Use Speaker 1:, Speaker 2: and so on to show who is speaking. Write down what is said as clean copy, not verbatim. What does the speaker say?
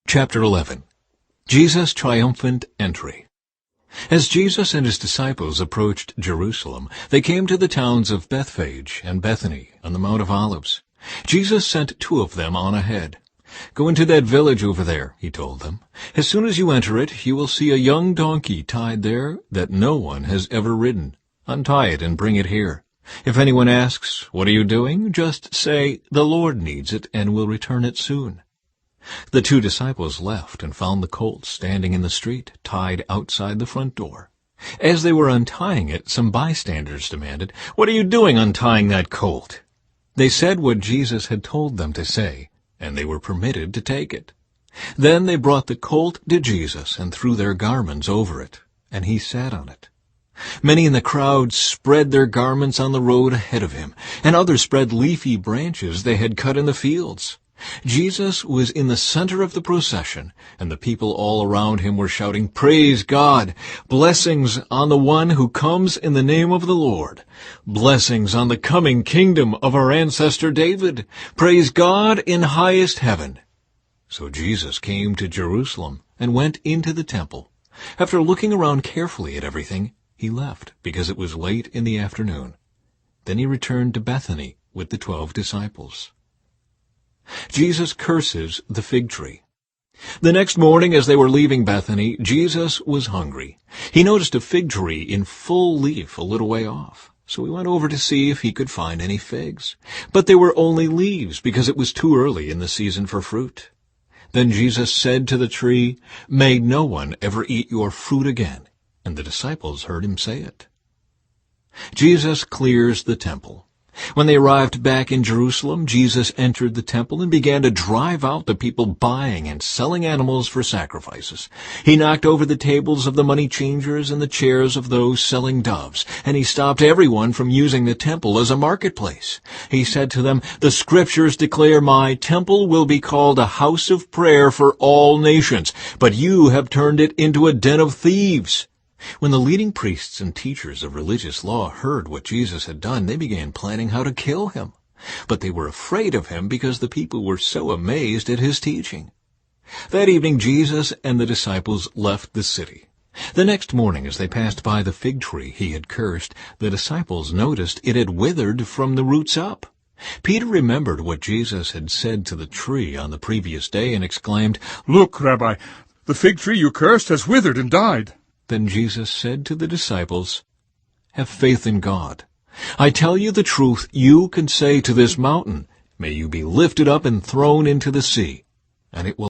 Speaker 1: Chapter 11. Jesus' Triumphant Entry. As Jesus and his disciples approached Jerusalem, they came to the towns of Bethphage and Bethany on the Mount of Olives. Jesus sent two of them on ahead. "Go into that village over there," he told them. "As soon as you enter it, you will see a young donkey tied there that no one has ever ridden. Untie it and bring it here. If anyone asks, 'What are you doing?' just say, 'The Lord needs it and will return it soon.'" The two disciples left and found the colt standing in the street, tied outside the front door. As they were untying it, some bystanders demanded, "What are you doing untying that colt?" They said what Jesus had told them to say, and they were permitted to take it. Then they brought the colt to Jesus and threw their garments over it, and he sat on it. Many in the crowd spread their garments on the road ahead of him, and others spread leafy branches they had cut in the fields. Jesus was in the center of the procession, and the people all around him were shouting, "Praise God! Blessings on the one who comes in the name of the Lord! Blessings on the coming kingdom of our ancestor David! Praise God in highest heaven!" So Jesus came to Jerusalem and went into the temple. After looking around carefully at everything, he left because it was late in the afternoon. Then he returned to Bethany with the 12 disciples. Jesus curses the fig tree. The next morning, as they were leaving Bethany, Jesus was hungry. He noticed a fig tree in full leaf a little way off, so he went over to see if he could find any figs. But they were only leaves, because it was too early in the season for fruit. Then Jesus said to the tree, "May no one ever eat your fruit again." And the disciples heard him say it. Jesus clears the temple. When they arrived back in Jerusalem, Jesus entered the temple and began to drive out the people buying and selling animals for sacrifices. He knocked over the tables of the money changers and the chairs of those selling doves, and he stopped everyone from using the temple as a marketplace. He said to them, "The Scriptures declare my temple will be called a house of prayer for all nations, but you have turned it into a den of thieves." When the leading priests and teachers of religious law heard what Jesus had done, they began planning how to kill him. But they were afraid of him because the people were so amazed at his teaching. That evening Jesus and the disciples left the city. The next morning, as they passed by the fig tree he had cursed, the disciples noticed it had withered from the roots up. Peter remembered what Jesus had said to the tree on the previous day and exclaimed,
Speaker 2: "Look, Rabbi, the fig tree you cursed has withered and died."
Speaker 1: Then Jesus said to the disciples, "Have faith in God. I tell you the truth, you can say to this mountain, 'May you be lifted up and thrown into the sea,' and it will